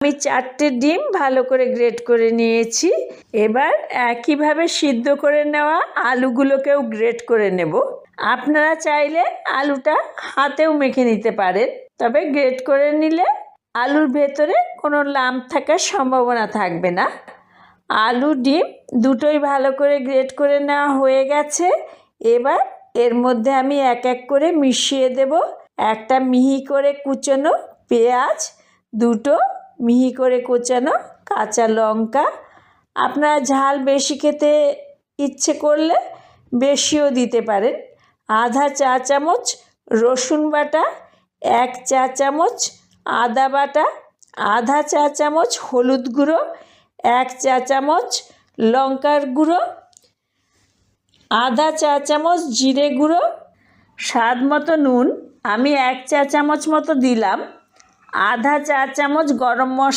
আমি 4টে ডিম ভালো করে গ্রেট করে নিয়েছি। এবার একইভাবে সিদ্ধ করে নেওয়া আলুগুলোকেও গ্রেট করে নেব। আপনারা চাইলে আলুটা হাতেও মেখে নিতে পারেন, তবে গ্রেট করে নিলে আলুর ভেতরে কোনো লাম্প থাকার সম্ভাবনা থাকবে না। আলু ডিম দুটোই ভালো করে গ্রেট করে নেওয়া হয়ে গেছে। এবার এর মধ্যে আমি এক এক করে মিশিয়ে দেব একটা মিহি করে কুচনো পেঁয়াজ, দুটো মিহি করে কুচানো কাঁচা লঙ্কা। আপনারা ঝাল বেশি খেতে ইচ্ছে করলে বেশিও দিতে পারেন। আধা চা চামচ রসুন বাটা, 1 চা চামচ আদা বাটা, আধা চা চামচ হলুদ গুঁড়ো, 1 চা চামচ লঙ্কার গুঁড়ো, আধা চা চামচ জিরে গুঁড়ো, স্বাদ মতো নুন আমি 1 চা চামচ মতো দিলাম, আধা চা চামচ গরম মশলা